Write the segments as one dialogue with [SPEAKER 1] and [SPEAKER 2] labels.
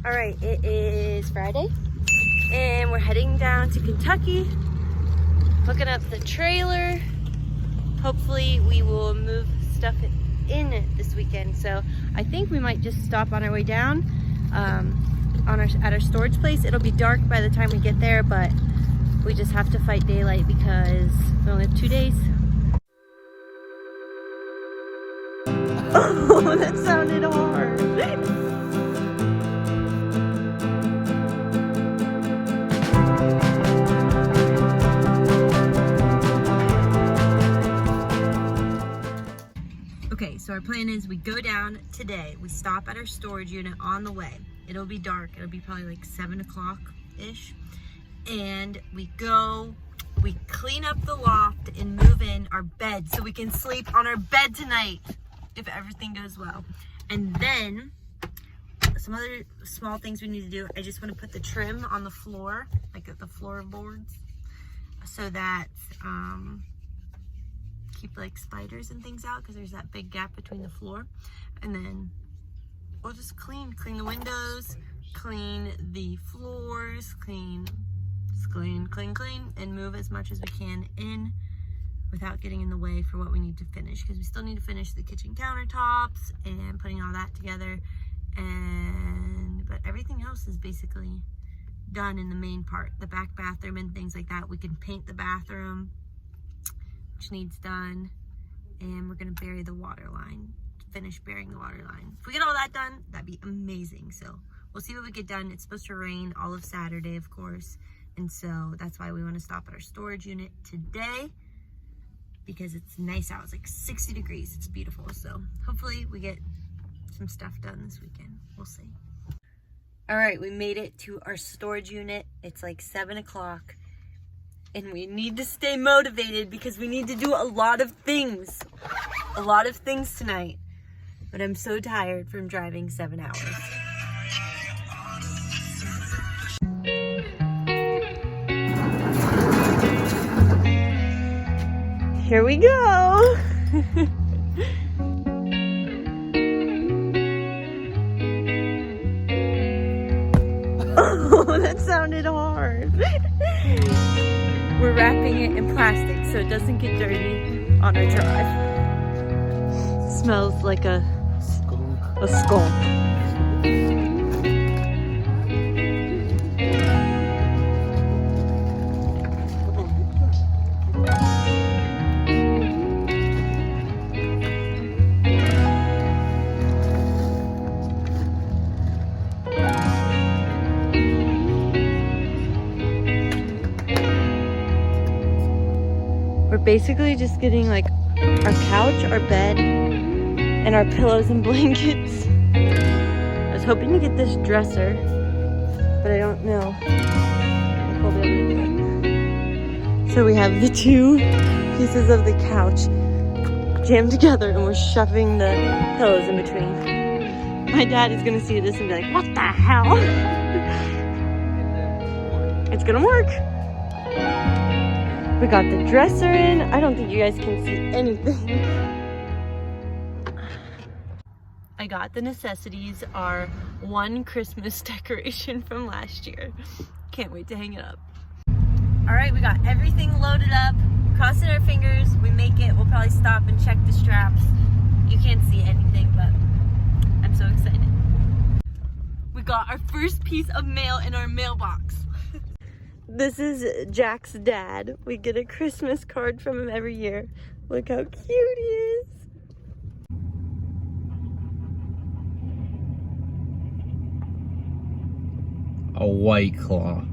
[SPEAKER 1] All right, it is Friday and we're heading down to Kentucky, hooking up the trailer. Hopefully we will move stuff in this weekend. So I think we might just stop on our way down at our storage place. It'll be dark by the time we get there, but we just have to fight daylight because we only have 2 days. Oh, that sounded hard. Okay, so our plan is we go down today. We stop at our storage unit on the way. It'll be dark. It'll be probably like 7 o'clock-ish. And we go, we clean up the loft and move in our bed so we can sleep on our bed tonight if everything goes well. And then some other small things we need to do. I just want to put the trim on the floor, like at the floorboards, so that keep like spiders and things out because there's that big gap between the floor. And then we'll just clean the windows, clean the floors, clean, and move as much as we can in without getting in the way for what we need to finish, because we still need to finish the kitchen countertops and putting all that together. But everything else is basically done in the main part, the back bathroom and things like that. We can paint the bathroom, which needs done, and we're gonna bury the water line, finish burying the water line. If we get all that done, that'd be amazing. So we'll see what we get done. It's supposed to rain all of Saturday, of course, and so that's why we want to stop at our storage unit today, because it's nice out. It's like 60 degrees. It's beautiful. So hopefully we get some stuff done this weekend. We'll see. All right, we made it to our storage unit. It's like 7 o'clock. And we need to stay motivated because we need to do a lot of things. A lot of things tonight. But I'm so tired from driving 7 hours. Here we go. Oh, that sounded hard. We're wrapping it in plastic so it doesn't get dirty on our drive. Smells like a skunk. We're basically just getting like our couch, our bed, and our pillows and blankets. I was hoping to get this dresser, but I don't know if we'll be able to do it. So we have the 2 pieces of the couch jammed together and we're shoving the pillows in between. My dad is gonna see this and be like, what the hell? It's gonna work. We got the dresser in. I don't think you guys can see anything. I got the necessities, our one Christmas decoration from last year. Can't wait to hang it up. All right, we got everything loaded up. Crossing our fingers, we make it. We'll probably stop and check the straps. You can't see anything, but I'm so excited. We got our first piece of mail in our mailbox. This is Jack's dad. We get a Christmas card from him every year. Look how cute he is.
[SPEAKER 2] A White Claw.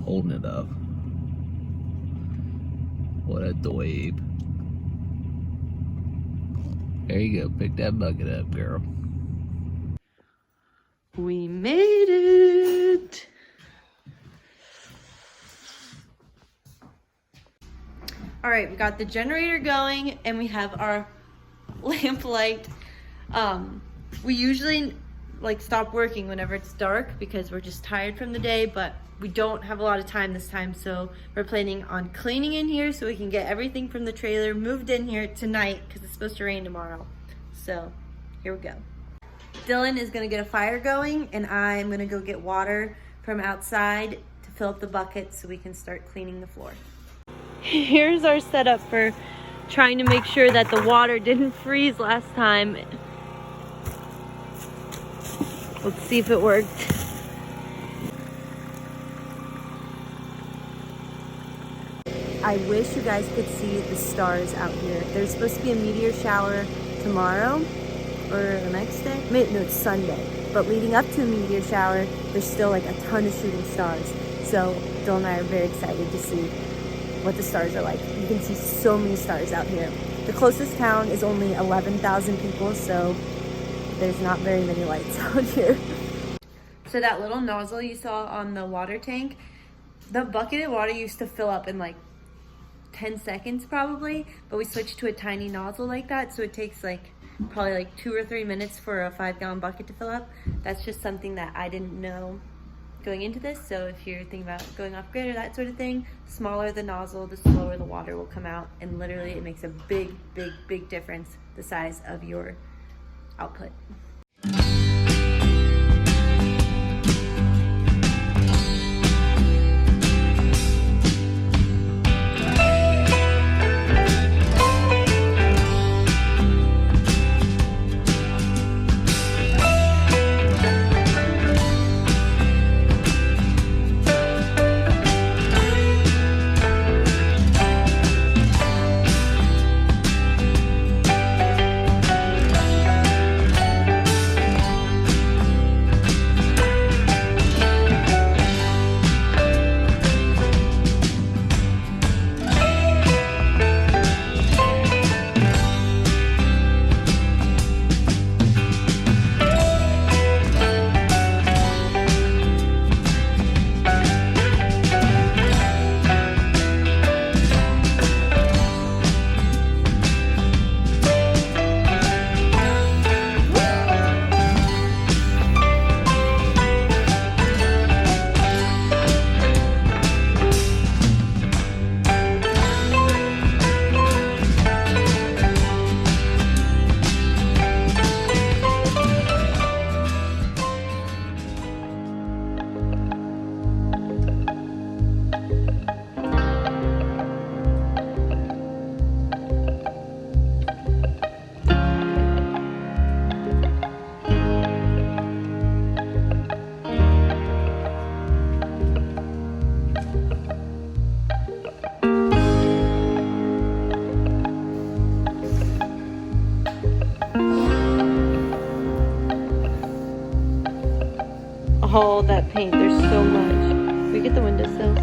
[SPEAKER 2] Holding it up. What a dweeb. There you go. Pick that bucket up, girl.
[SPEAKER 1] We made it. All right, we got the generator going and we have our lamp light. We usually like stop working whenever it's dark because we're just tired from the day, but we don't have a lot of time this time, so we're planning on cleaning in here so we can get everything from the trailer moved in here tonight because it's supposed to rain tomorrow. So here we go. Dylan is gonna get a fire going, and I'm gonna go get water from outside to fill up the bucket so we can start cleaning the floor. Here's our setup for trying to make sure that the water didn't freeze last time. Let's see if it worked. I wish you guys could see the stars out here. There's supposed to be a meteor shower tomorrow or the next day. No, it's Sunday. But leading up to a meteor shower, there's still like a ton of shooting stars. So Dylan and I are very excited to see what the stars are like. You can see so many stars out here. The closest town is only 11,000 people, so there's not very many lights out here. So that little nozzle you saw on the water tank, the bucket of water used to fill up in like 10 seconds probably, but we switched to a tiny nozzle like that, so it takes like probably like 2 or 3 minutes for a 5-gallon bucket to fill up. That's just something that I didn't know going into this, so if you're thinking about going off grid or that sort of thing, smaller the nozzle, the slower the water will come out, and literally it makes a big difference the size of your output. All that paint, there's so much. Can we get the windowsills?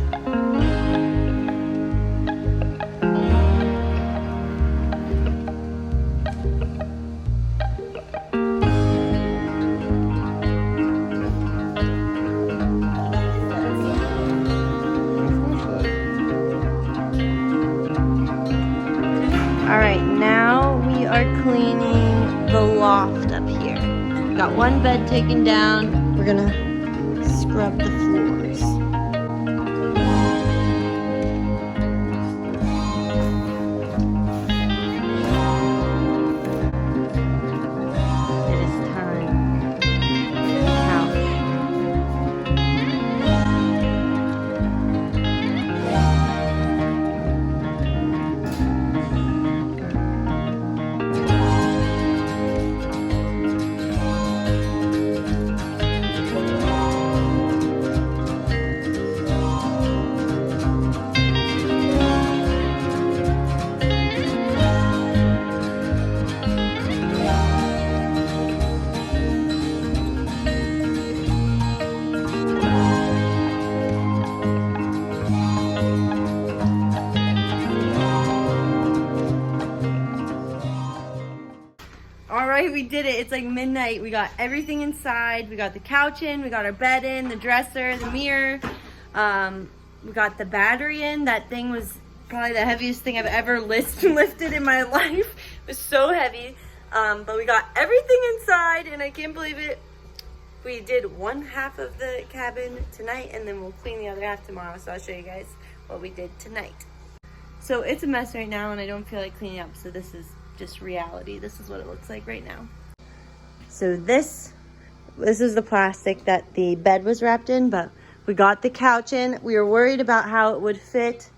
[SPEAKER 1] All right, now we are cleaning the loft up here. Got one bed taken down. We're gonna scrub the floors. It is time. Couch. Alright, we did it. It's like midnight. We got everything inside. We got the couch in, we got our bed in, the dresser, the mirror. We got the battery in. That thing was probably the heaviest thing I've ever lifted in my life. It was so heavy. But we got everything inside, and I can't believe it. We did one half of the cabin tonight, and then we'll clean the other half tomorrow. So I'll show you guys what we did tonight. So it's a mess right now, and I don't feel like cleaning up. So this is just reality. This is what it looks like right now. So this is the plastic that the bed was wrapped in, but we got the couch in. We were worried about how it would fit.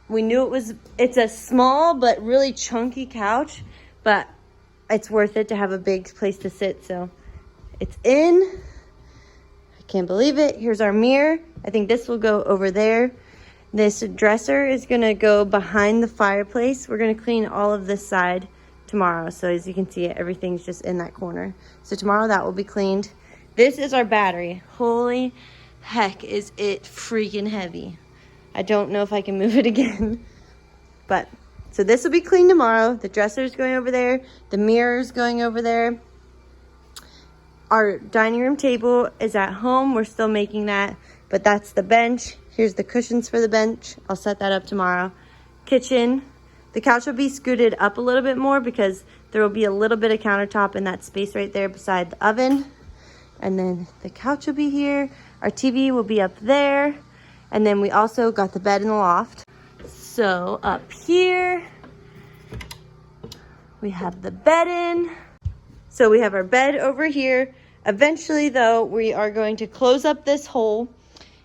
[SPEAKER 1] We knew it's a small but really chunky couch, but it's worth it to have a big place to sit. So it's in. I can't believe it. Here's our mirror. I think this will go over there. This dresser is gonna go behind the fireplace. We're gonna clean all of this side tomorrow. So as you can see, everything's just in that corner. So tomorrow that will be cleaned. This is our battery. Holy heck, is it freaking heavy. I don't know if I can move it again. But, so this will be cleaned tomorrow. The dresser's going over there. The mirror's going over there. Our dining room table is at home. We're still making that, but that's the bench. Here's the cushions for the bench. I'll set that up tomorrow. Kitchen. The couch will be scooted up a little bit more because there will be a little bit of countertop in that space right there beside the oven. And then the couch will be here. Our TV will be up there. And then we also got the bed in the loft. So up here, we have the bed in. So we have our bed over here. Eventually though, we are going to close up this hole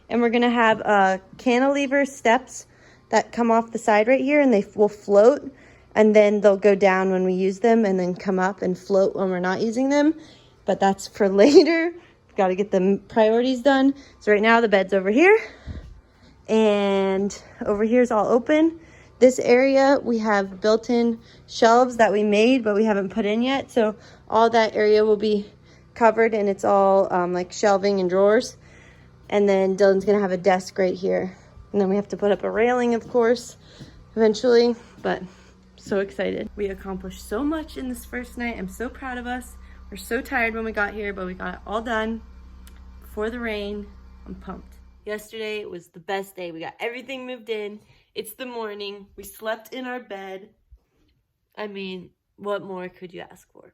[SPEAKER 1] and we're gonna have cantilever steps that come off the side right here and they will float and then they'll go down when we use them and then come up and float when we're not using them. But that's for later. Got to get the priorities done. So right now the bed's over here and over here is all open. This area we have built-in shelves that we made but we haven't put in yet. So all that area will be covered and it's all like shelving and drawers. And then Dylan's gonna have a desk right here. And then we have to put up a railing, of course, eventually, but so excited. We accomplished so much in this first night. I'm so proud of us. We're so tired when we got here, but we got it all done before the rain. I'm pumped. Yesterday was the best day. We got everything moved in. It's the morning. We slept in our bed. I mean, what more could you ask for?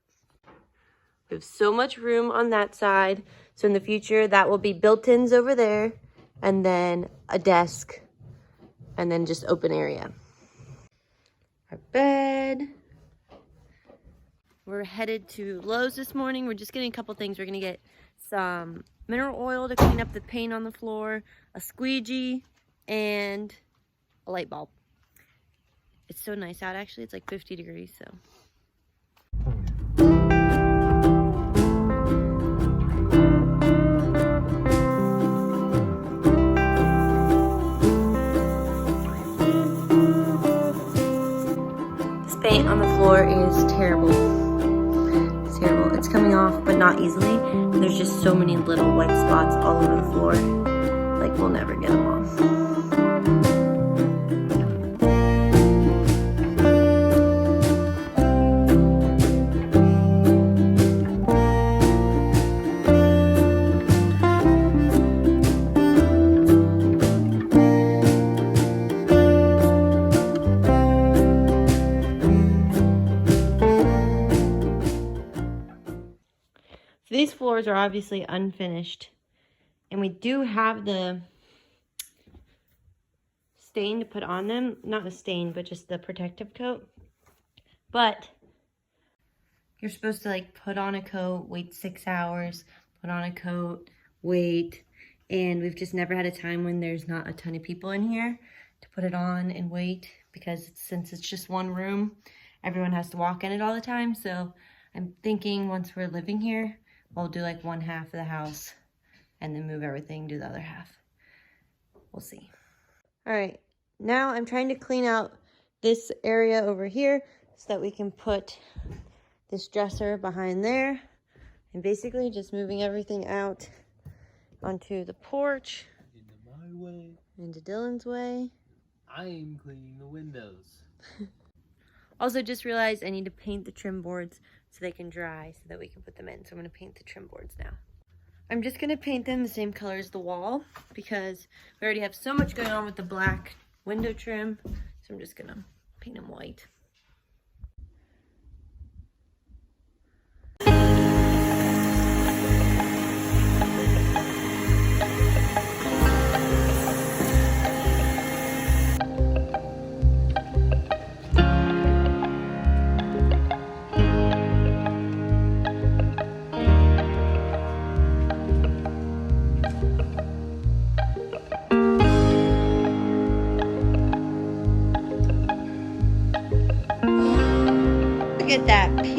[SPEAKER 1] We have so much room on that side. So in the future, that will be built-ins over there, and then a desk, and then just open area. Our bed. We're headed to Lowe's this morning. We're just getting a couple things. We're gonna get some mineral oil to clean up the paint on the floor, a squeegee, and a light bulb. It's so nice out actually. It's like 50 degrees, so. This paint on the floor is terrible. It's terrible. It's coming off, but not easily. There's just so many little white spots all over the floor. Like, we'll never get them off. These floors are obviously unfinished, and we do have the stain to put on them. Not the stain, but just the protective coat. But you're supposed to like put on a coat, wait 6 hours, put on a coat, wait, and we've just never had a time when there's not a ton of people in here to put it on and wait, because since it's just one room, everyone has to walk in it all the time. So I'm thinking once we're living here, we'll do like one half of the house and then move everything to the other half. We'll see. All right, now I'm trying to clean out this area over here so that we can put this dresser behind there, and basically just moving everything out onto the porch.
[SPEAKER 2] Into my way.
[SPEAKER 1] Into Dylan's way.
[SPEAKER 2] I'm cleaning the windows.
[SPEAKER 1] Also just realized I need to paint the trim boards so they can dry so that we can put them in. So I'm going to paint the trim boards now. I'm just going to paint them the same color as the wall because we already have so much going on with the black window trim. So I'm just going to paint them white.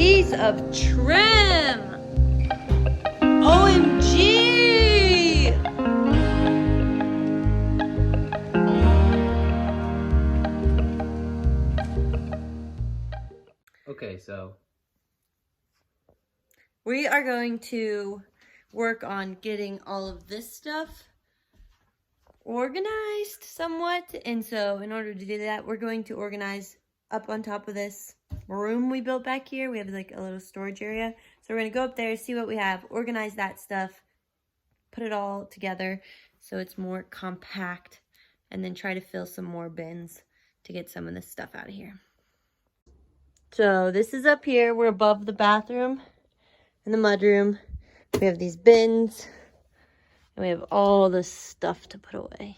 [SPEAKER 1] piece of trim. OMG.
[SPEAKER 2] Okay, so
[SPEAKER 1] we are going to work on getting all of this stuff organized somewhat. And so in order to do that, we're going to organize up on top of this room we built back here. We have like a little storage area. So we're going to go up there, see what we have, organize that stuff, put it all together so it's more compact, and then try to fill some more bins to get some of this stuff out of here. So this is up here. We're above the bathroom and the mudroom. We have these bins, and we have all this stuff to put away.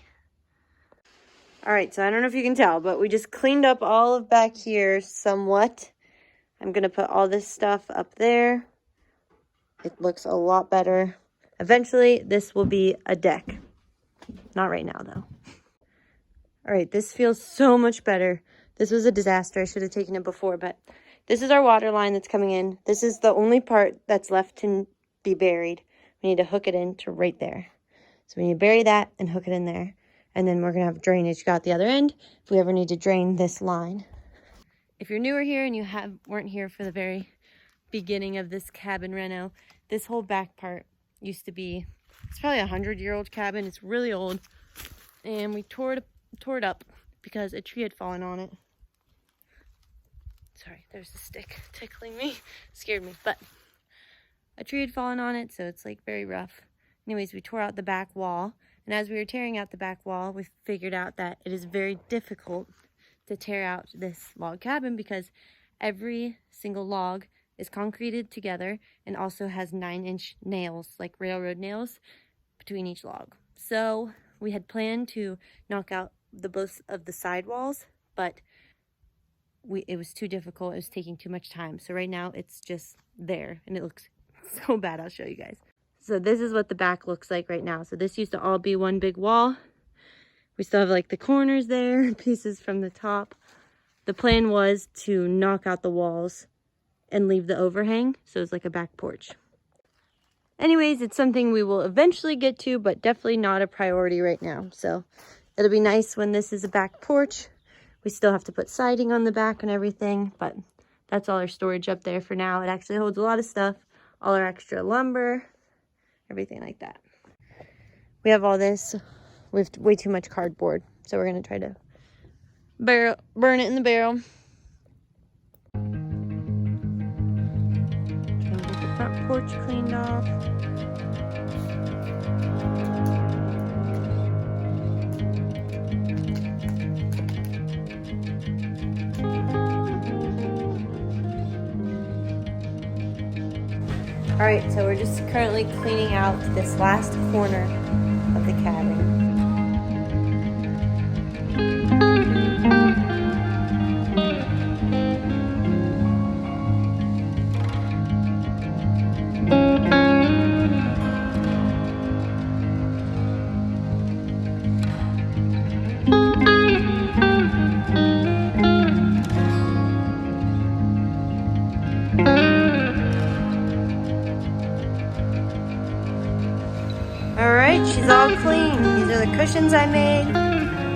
[SPEAKER 1] All right, so I don't know if you can tell, but we just cleaned up all of back here somewhat. I'm going to put all this stuff up there. It looks a lot better. Eventually, this will be a deck. Not right now, though. All right, this feels so much better. This was a disaster. I should have taken it before, but this is our water line that's coming in. This is the only part that's left to be buried. We need to hook it into right there. So we need to bury that and hook it in there. And then we're going to have drainage go out the other end if we ever need to drain this line. If you're newer here and you weren't here for the very beginning of this cabin reno, this whole back part used to be, it's probably a 100-year-old cabin. It's really old. And we tore it up because a tree had fallen on it. Sorry, there's a stick tickling me. Scared me. But a tree had fallen on it, so it's like very rough. Anyways, we tore out the back wall. And as we were tearing out the back wall, we figured out that it is very difficult to tear out this log cabin because every single log is concreted together and also has 9-inch nails, like railroad nails, between each log. So we had planned to knock out both of the side walls, but it was too difficult. It was taking too much time. So right now it's just there, and it looks so bad. I'll show you guys. So this is what the back looks like right now. So this used to all be one big wall. We still have like the corners there, pieces from the top. The plan was to knock out the walls and leave the overhang, so it's like a back porch. Anyways, it's something we will eventually get to, but definitely not a priority right now. So it'll be nice when this is a back porch. We still have to put siding on the back and everything, but that's all our storage up there for now. It actually holds a lot of stuff, all our extra lumber, everything like that. We have all this. We have way too much cardboard, so we're going to try to burn it in the barrel. Trying to get the front porch cleaned off. All right, so we're just currently cleaning out this last corner of the cabin. All right, she's all clean. These are the cushions I made,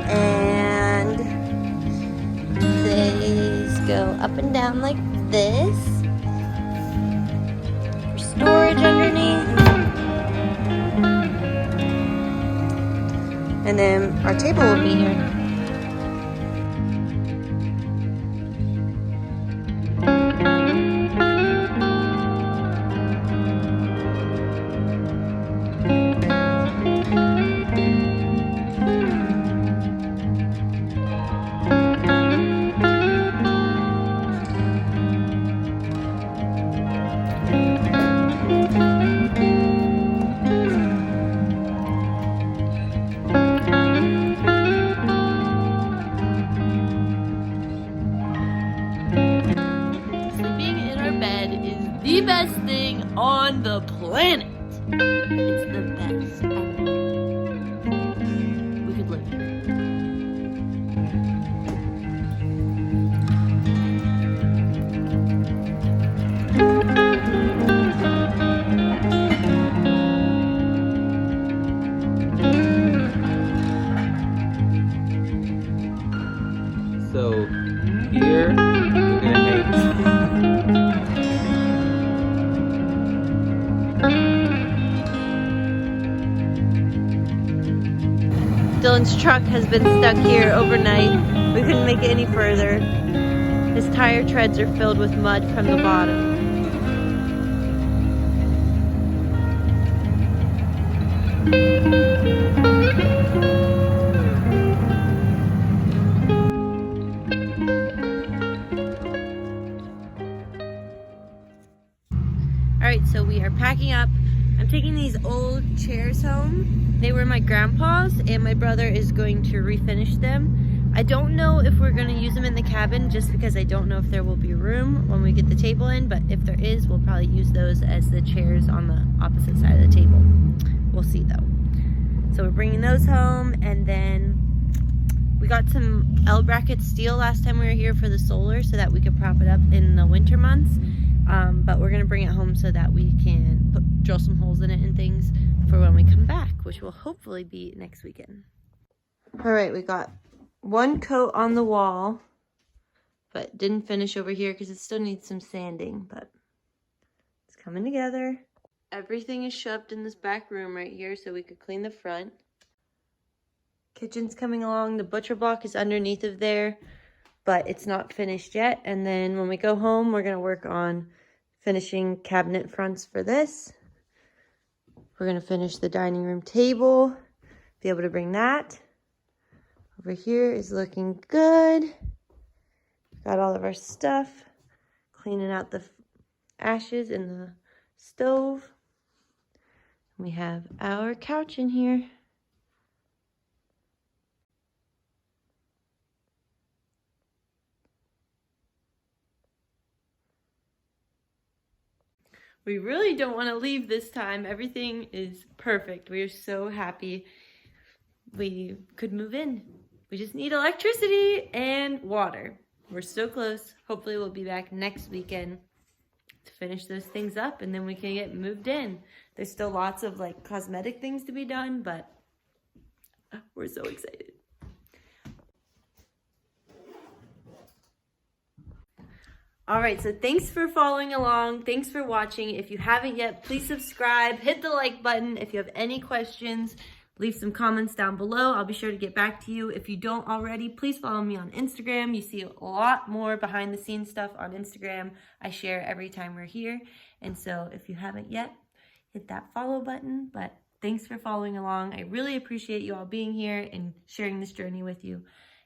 [SPEAKER 1] and these go up and down like this for storage underneath. And then our table will be here. Dylan's truck has been stuck here overnight. We couldn't make it any further. His tire treads are filled with mud from the bottom. Alright, so we are packing up. I'm taking these old chairs home. They were my grandpa's and my brother is going to refinish them. I don't know if we're going to use them in the cabin just because I don't know if there will be room when we get the table in, but if there is, we'll probably use those as the chairs on the opposite side of the table. We'll see though. So we're bringing those home, and then we got some L-bracket steel last time we were here for the solar so that we could prop it up in the winter months. But we're gonna bring it home so that we can drill some holes in it and things for when we come back, which will hopefully be next weekend. All right, we got one coat on the wall, but didn't finish over here because it still needs some sanding, but it's coming together. Everything is shoved in this back room right here so we could clean the front. Kitchen's coming along. The butcher block is underneath of there, but it's not finished yet. And then when we go home, we're going to work on finishing cabinet fronts for this. We're going to finish the dining room table, be able to bring that. Over here is looking good. Got all of our stuff. Cleaning out the ashes in the stove. We have our couch in here. We really don't want to leave this time. Everything is perfect. We are so happy we could move in. We just need electricity and water. We're so close. Hopefully we'll be back next weekend to finish those things up, and then we can get moved in. There's still lots of like cosmetic things to be done, but we're so excited. All right, so thanks for following along. Thanks for watching. If you haven't yet, please subscribe, hit the like button. If you have any questions, leave some comments down below. I'll be sure to get back to you. If you don't already, please follow me on Instagram. You see a lot more behind the scenes stuff on Instagram. I share every time we're here. And so if you haven't yet, hit that follow button. But thanks for following along. I really appreciate you all being here and sharing this journey with you.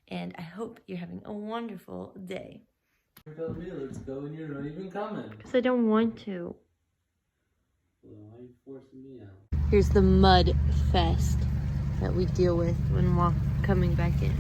[SPEAKER 1] And I hope you're having a wonderful day.
[SPEAKER 2] You're telling me let's go and you're not even coming.
[SPEAKER 1] Because I don't want to.
[SPEAKER 2] Well, why are you forcing me out?
[SPEAKER 1] Here's the mud fest that we deal with when coming back in.